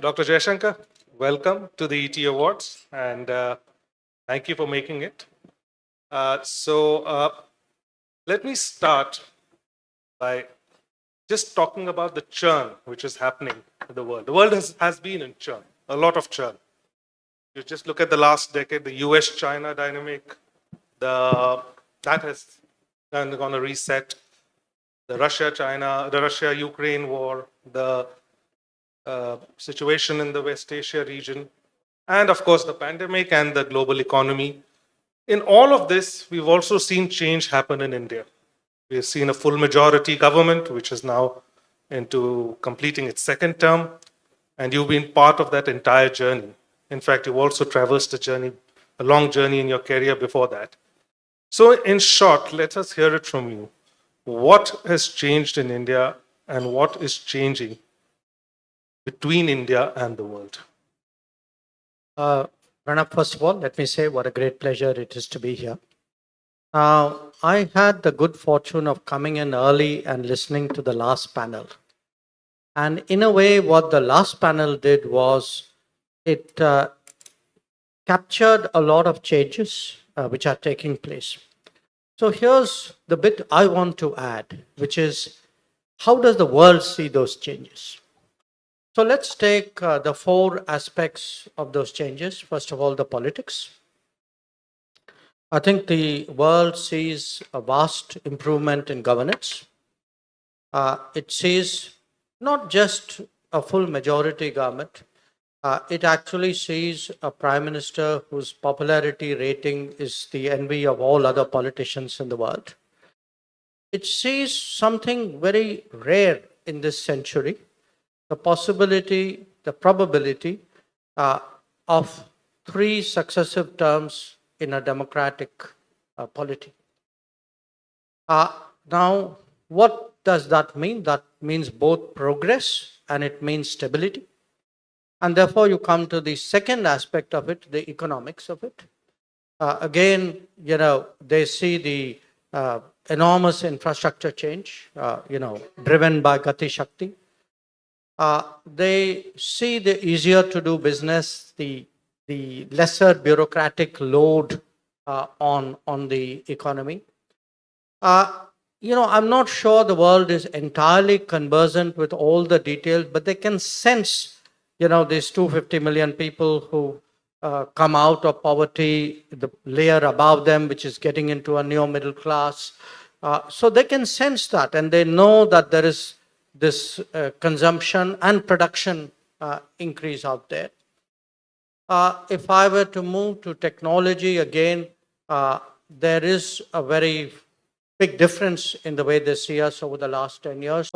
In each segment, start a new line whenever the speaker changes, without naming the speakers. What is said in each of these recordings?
Dr. Jaishankar, welcome to the ET Awards, and thank you for making it. So let me start by just talking about the churn which is happening in the world. The world has been in churn, a lot of churn. You just look at the last decade, the US-China dynamic, that has undergone a reset. The Russia-China, the Russia-Ukraine war, the situation in the West Asia region, and of course the pandemic and the global economy. In all of this, we've also seen change happen in India. We've seen a full majority government, which is now into completing its second term, and you've been part of that entire journey. In fact, you've also traversed a long journey in your career before that. So, in short, let us hear it from you. What has changed in India and what is changing between India and the world?
Pranab, first of all, let me say what a great pleasure it is to be here. I had the good fortune of coming in early and listening to the last panel. And in a way, what the last panel did was it captured a lot of changes which are taking place. So here's the bit I want to add, which is how does the world see those changes? So let's take the four aspects of those changes. First of all, the politics. I think the world sees a vast improvement in governance. It sees not just a full majority government, it actually sees a prime minister whose popularity rating is the envy of all other politicians in the world. It sees something very rare in this century, the possibility, the probability of three successive terms in a democratic polity. Now, what does that mean? That means both progress and it means stability. And therefore, you come to the second aspect of it, the economics of it. Again, they see the enormous infrastructure change, driven by Gati Shakti. They see the easier to do business, the lesser bureaucratic load on the economy. I'm not sure the world is entirely conversant with all the details, but they can sense, these 250 million people who come out of poverty, the layer above them, which is getting into a neo middle class. So they can sense that, and they know that there is this consumption and production increase out there. If I were to move to technology again, there is a very big difference in the way they see us over the last 10 years.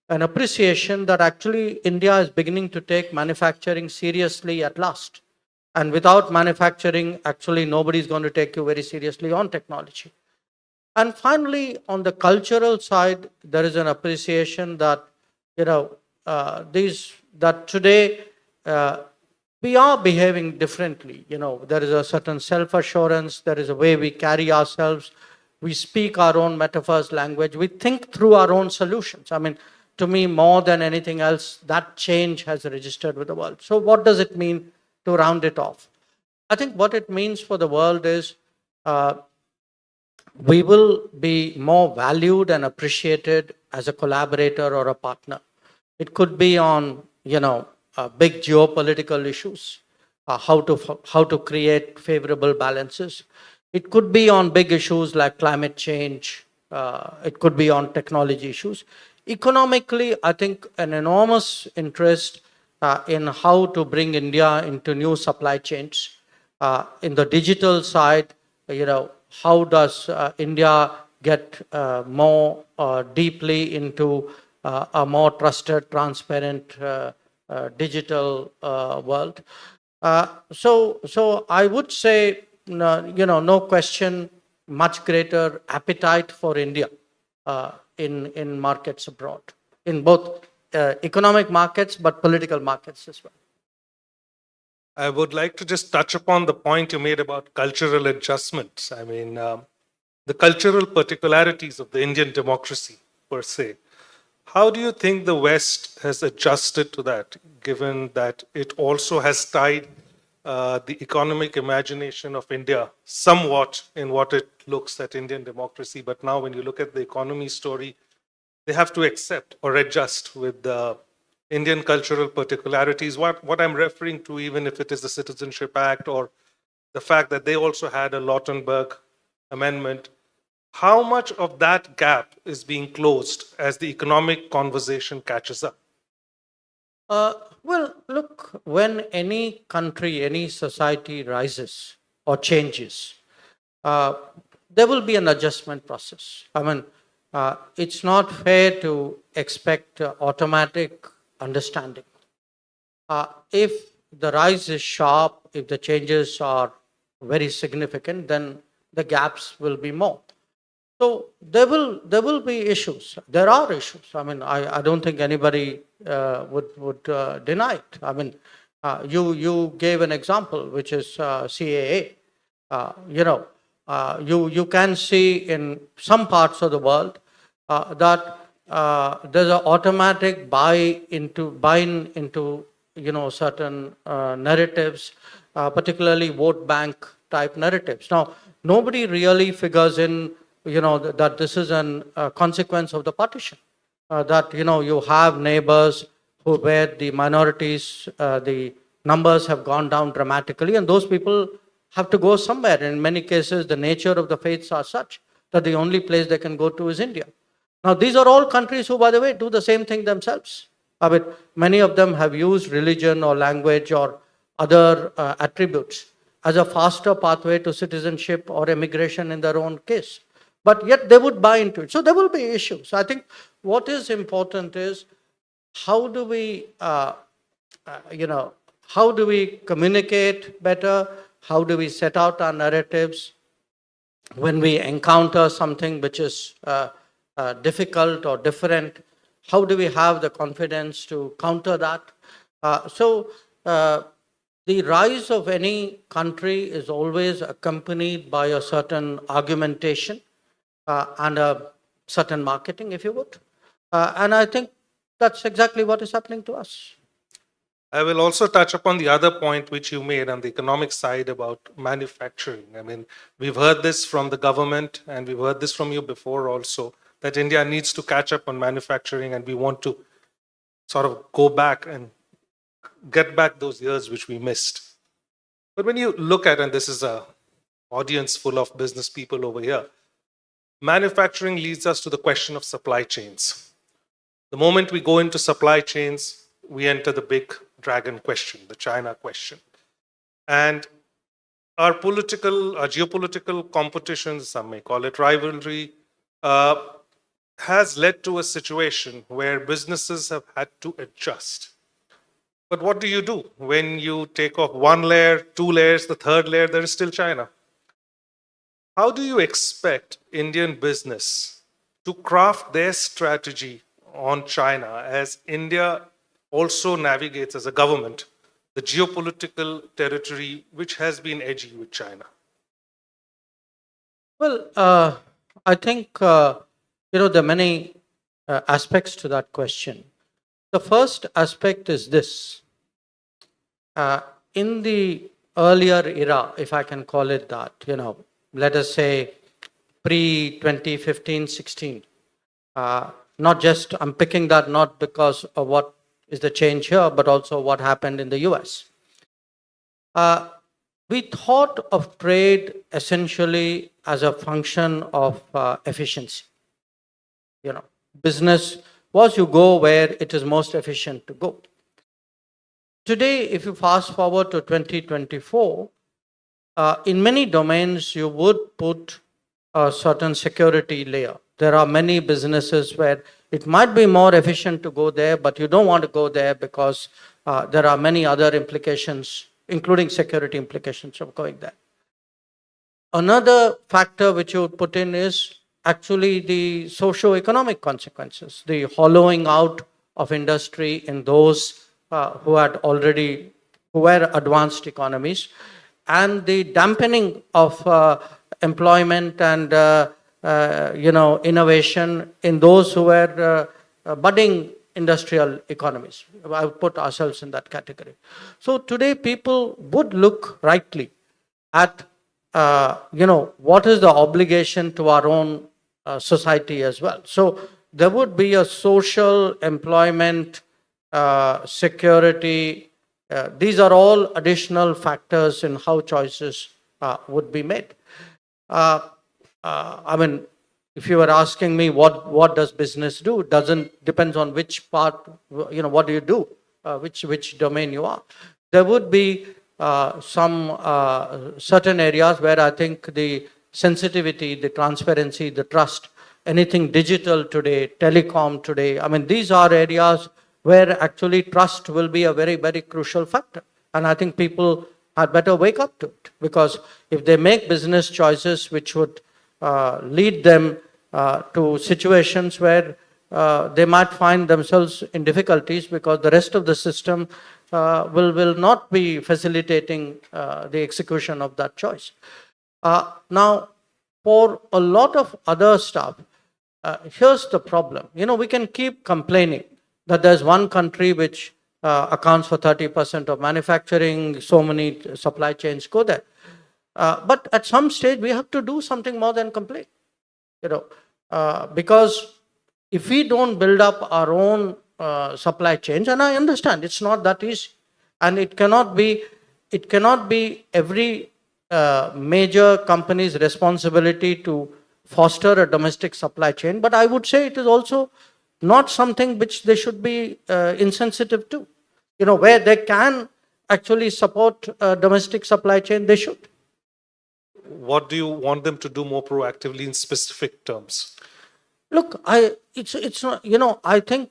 An appreciation that actually India is beginning to take manufacturing seriously at last. And without manufacturing, actually nobody is going to take you very seriously on technology. And finally, on the cultural side, there is an appreciation that, that today we are behaving differently. There is a certain self-assurance, there is a way we carry ourselves, we speak our own metaphors, language, we think through our own solutions. I mean, to me, more than anything else, that change has registered with the world. So what does it mean to round it off? I think what it means for the world is we will be more valued and appreciated as a collaborator or a partner. It could be on, big geopolitical issues, how to create favorable balances. It could be on big issues like climate change. It could be on technology issues. Economically, I think an enormous interest in how to bring India into new supply chains. In the digital side, how does India get more deeply into a more trusted, transparent digital world? So I would say, no question, much greater appetite for India in markets abroad, in both economic markets, but political markets as well.
I would like to just touch upon the point you made about cultural adjustments. I mean, the cultural particularities of the Indian democracy per se. How do you think the West has adjusted to that, given that it also has tied the economic imagination of India somewhat in what it looks at Indian democracy. But now, when you look at the economy story, they have to accept or adjust with the Indian cultural particularities. What I'm referring to, even if it is the Citizenship Act or the fact that they also had a Lautenberg amendment, how much of that gap is being closed as the economic conversation catches up?
Well, look, when any country, any society rises or changes, uh, there will be an adjustment process. I mean, it's not fair to expect automatic understanding. If the rise is sharp, if the changes are very significant, then the gaps will be more. So there will be issues. There are issues. I mean, I don't think anybody would deny it. I mean, you gave an example, which is CAA. You can see in some parts of the world that there's an automatic buy-in into certain narratives, particularly vote bank type narratives. Now, nobody really figures in that this is a consequence of the partition. That you have neighbors where the minorities, the numbers have gone down dramatically, and those people have to go somewhere. In many cases, the nature of the faiths are such that the only place they can go to is India. Now, these are all countries who, by the way, do the same thing themselves. I mean, many of them have used religion or language or other attributes as a faster pathway to citizenship or immigration in their own case. But yet they would buy into it. So there will be issues. I think what is important is how do we, how do we communicate better? How do we set out our narratives when we encounter something which is difficult or different? How do we have the confidence to counter that? The rise of any country is always accompanied by a certain argumentation and a certain marketing, if you would. And I think that's exactly what is happening to us.
I will also touch upon the other point which you made on the economic side about manufacturing. I mean, we've heard this from the government and we've heard this from you before also, that India needs to catch up on manufacturing and we want to sort of go back and get back those years which we missed. But when you look at, and this is an audience full of business people over here, manufacturing leads us to the question of supply chains. The moment we go into supply chains, we enter the big dragon question, the China question. And our geopolitical competitions, some may call it rivalry, has led to a situation where businesses have had to adjust. But what do you do when you take off one layer, two layers, the third layer, there is still China? How do you expect Indian business to craft their strategy on China as India also navigates as a government the geopolitical territory which has been edgy with China?
Well, I think, there are many aspects to that question. The first aspect is this. In the earlier era, if I can call it that, let us say pre-2015-16, not just, I'm picking that not because of what is the change here, but also what happened in the US. We thought of trade essentially as a function of efficiency. Business was you go where it is most efficient to go. Today, if you fast forward to 2024, in many domains, you would put a certain security layer. There are many businesses where it might be more efficient to go there, but you don't want to go there because there are many other implications, including security implications of going there. Another factor which you would put in is actually the socio-economic consequences, the hollowing out of industry in those who were advanced economies, and the dampening of employment and innovation in those who were budding industrial economies. I would put ourselves in that category. So today people would look rightly at, what is the obligation to our own society as well. So there would be a social, employment, security. These are all additional factors in how choices would be made. I mean, if you were asking me what does business do, it doesn't depends on which part, what do you do, which domain you are. There would be some certain areas where I think the sensitivity, the transparency, the trust, anything digital today, telecom today, I mean, these are areas where actually trust will be a very, very crucial factor. And I think people had better wake up to it, because if they make business choices which would lead them to situations where they might find themselves in difficulties because the rest of the system will not be facilitating the execution of that choice. Now, for a lot of other stuff, here's the problem. We can keep complaining that there's one country which accounts for 30% of manufacturing, so many supply chains go there. But at some stage, we have to do something more than complain. Because if we don't build up our own supply chains, and I understand it's not that easy, and it cannot be every major company's responsibility to foster a domestic supply chain, but I would say it is also not something which they should be insensitive to. Where they can actually support a domestic supply chain, they should.
What do you want them to do more proactively in specific terms?
Look, it's not, I think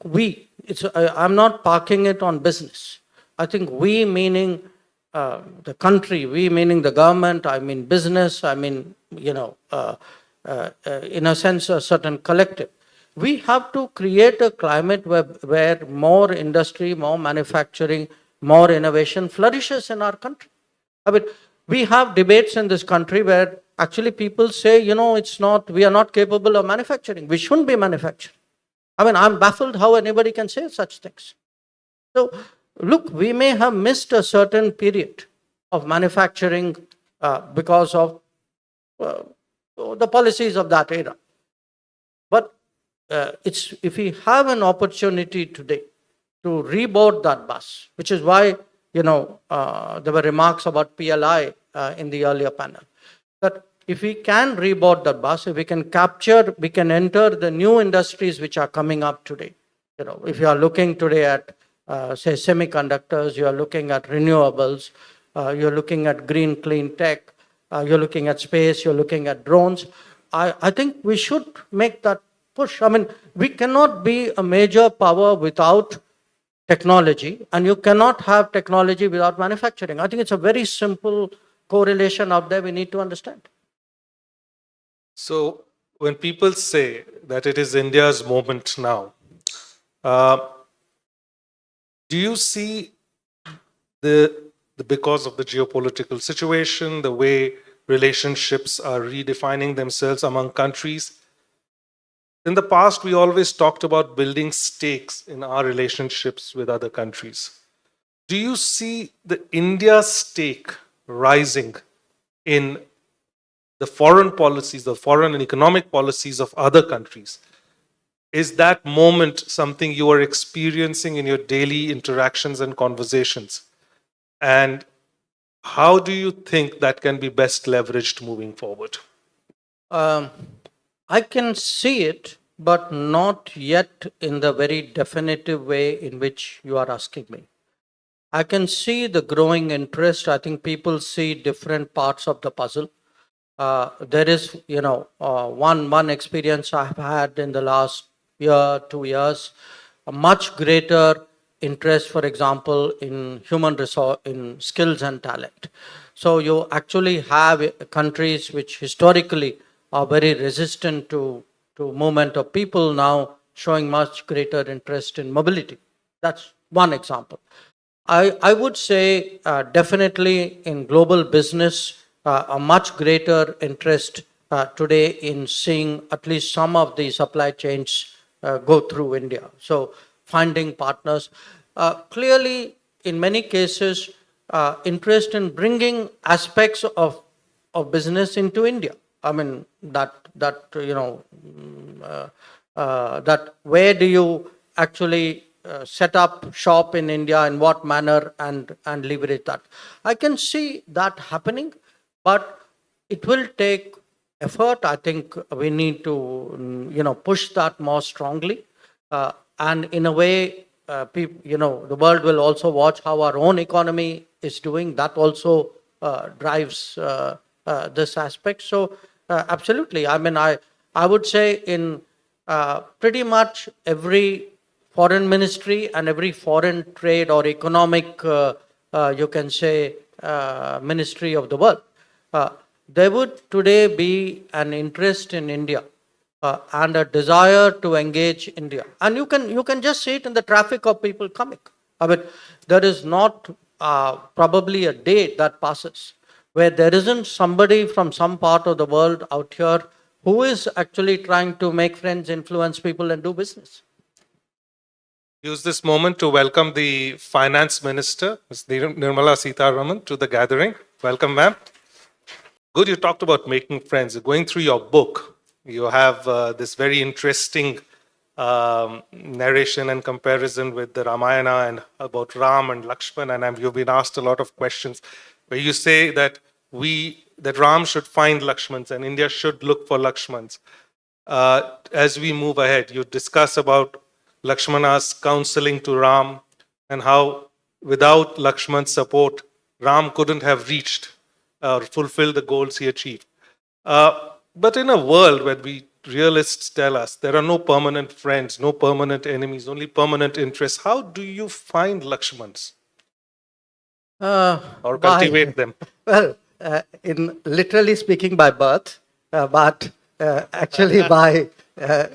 I'm not parking it on business. I think we meaning the country, we meaning the government, I mean business, I mean, in a sense, a certain collective. We have to create a climate where more industry, more manufacturing, more innovation flourishes in our country. I mean, we have debates in this country where actually people say, we are not capable of manufacturing. We shouldn't be manufacturing. I mean, I'm baffled how anybody can say such things. So, look, we may have missed a certain period of manufacturing because of the policies of that era. But if we have an opportunity today to reboard that bus, which is why, there were remarks about PLI in the earlier panel, that if we can reboard that bus, if we can enter the new industries which are coming up today. If you are looking today at, say, semiconductors, you are looking at renewables, you're looking at green, clean tech, you're looking at space, you're looking at drones. I think we should make that push. I mean, we cannot be a major power without technology, and you cannot have technology without manufacturing. I think it's a very simple correlation out there we need to understand.
So when people say that it is India's moment now, do you see because of the geopolitical situation, the way relationships are redefining themselves among countries? In the past, we always talked about building stakes in our relationships with other countries. Do you see the India stake rising in the foreign policies, the foreign and economic policies of other countries? Is that moment something you are experiencing in your daily interactions and conversations? And how do you think that can be best leveraged moving forward?
I can see it, but not yet in the very definitive way in which you are asking me. I can see the growing interest. I think people see different parts of the puzzle. There is, one experience I've had in the last year, 2 years, a much greater interest, for example, in human resource, in skills and talent. So you actually have countries which historically are very resistant to movement of people now showing much greater interest in mobility. That's one example. I would say definitely in global business, a much greater interest today in seeing at least some of the supply chains go through India. So finding partners. Clearly, in many cases, interest in bringing aspects of business into India. I mean, that where do you actually set up shop in India, in what manner, and leverage that. I can see that happening, but it will take effort. I think we need to push that more strongly, and in a way, the world will also watch how our own economy is doing. That also drives this aspect. So absolutely. I mean, I would say in pretty much every foreign ministry and every foreign trade or economic, you can say, ministry of the world, there would today be an interest in India and a desire to engage India. And you can just see it in the traffic of people coming. I mean, there is not probably a day that passes where there isn't somebody from some part of the world out here who is actually trying to make friends, influence people, and do business.
Use this moment to welcome the Finance Minister, Ms. Nirmala Sitharaman, to the gathering. Welcome, ma'am. Good, you talked about making friends. Going through your book, you have this very interesting narration and comparison with the Ramayana and about Ram and Lakshman, and you've been asked a lot of questions where you say that Ram should find Lakshmans and India should look for Lakshmans. As we move ahead, you discuss about Lakshmana's counseling to Ram and how without Lakshman's support, Ram couldn't have reached or fulfilled the goals he achieved. But in a world where realists tell us there are no permanent friends, no permanent enemies, only permanent interests, how do you find Lakshmans? Or cultivate them?
Well, in literally speaking by birth, but actually by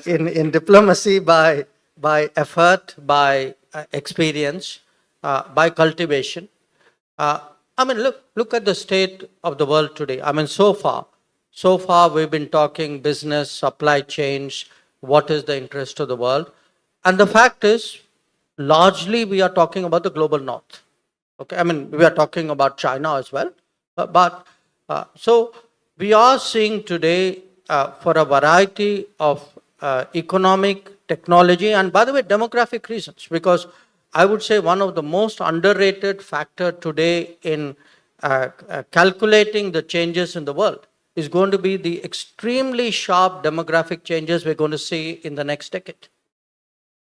in diplomacy, by effort, by experience, by cultivation. I mean, look at the state of the world today. I mean, so far we've been talking business, supply chains, what is the interest of the world. And the fact is, largely we are talking about the global north. Okay, I mean, we are talking about China as well. So we are seeing today for a variety of economic, technology, and by the way, demographic reasons, because I would say one of the most underrated factor today in calculating the changes in the world is going to be the extremely sharp demographic changes we're going to see in the next decade.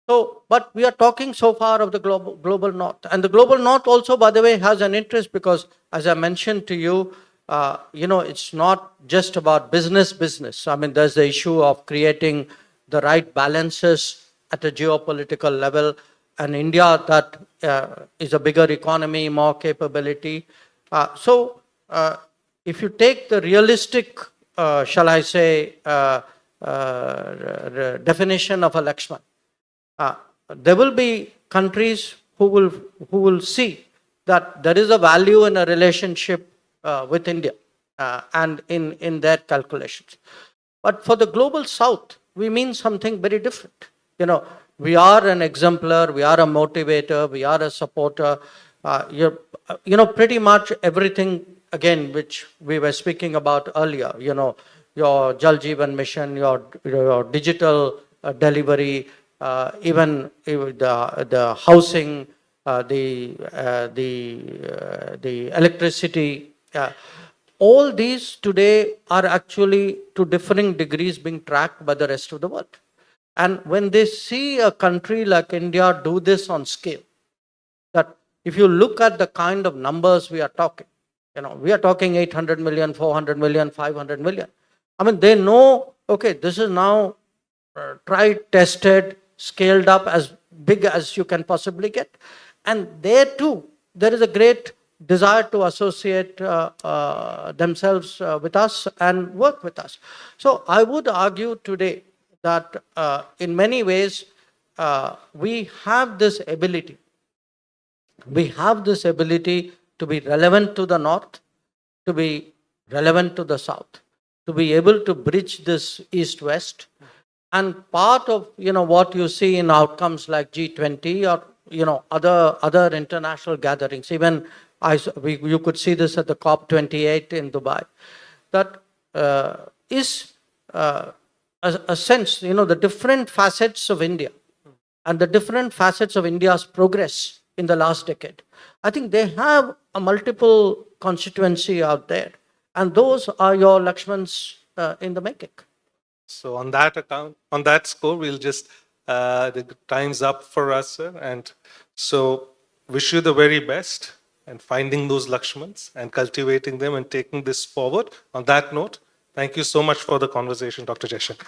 So, but we are talking so far of the global north. And the global north also, by the way, has an interest because, as I mentioned to you, it's not just about business. I mean, there's the issue of creating the right balances at a geopolitical level. And India that is a bigger economy, more capability. So if you take the realistic, shall I say, definition of a Lakshman, there will be countries who will see that there is a value in a relationship with India and in their calculations. But for the global south, we mean something very different. We are an exemplar, we are a motivator, we are a supporter. Pretty much everything, again, which we were speaking about earlier, your Jal Jeevan mission, your digital delivery, even the housing, the electricity, all these today are actually to differing degrees being tracked by the rest of the world. And when they see a country like India do this on scale, that if you look at the kind of numbers we are talking, we are talking 800 million, 400 million, 500 million. I mean, they know, okay, this is now tried, tested, scaled up as big as you can possibly get. And there too, there is a great desire to associate themselves with us and work with us. So I would argue today that in many ways, we have this ability. We have this ability to be relevant to the north, to be relevant to the south, to be able to bridge this east-west. And part of what you see in outcomes like G20 or other international gatherings, even you could see this at the COP28 in Dubai, that is a sense, the different facets of India and the different facets of India's progress in the last decade. I think they have a multiple constituency out there, and those are your Lakshmans in the making.
So on that account, on that score, we'll just the time's up for us, sir. And so wish you the very best and finding those Lakshmans and cultivating them and taking this forward. On that note, thank you so much for the conversation, Dr. Jaishankar.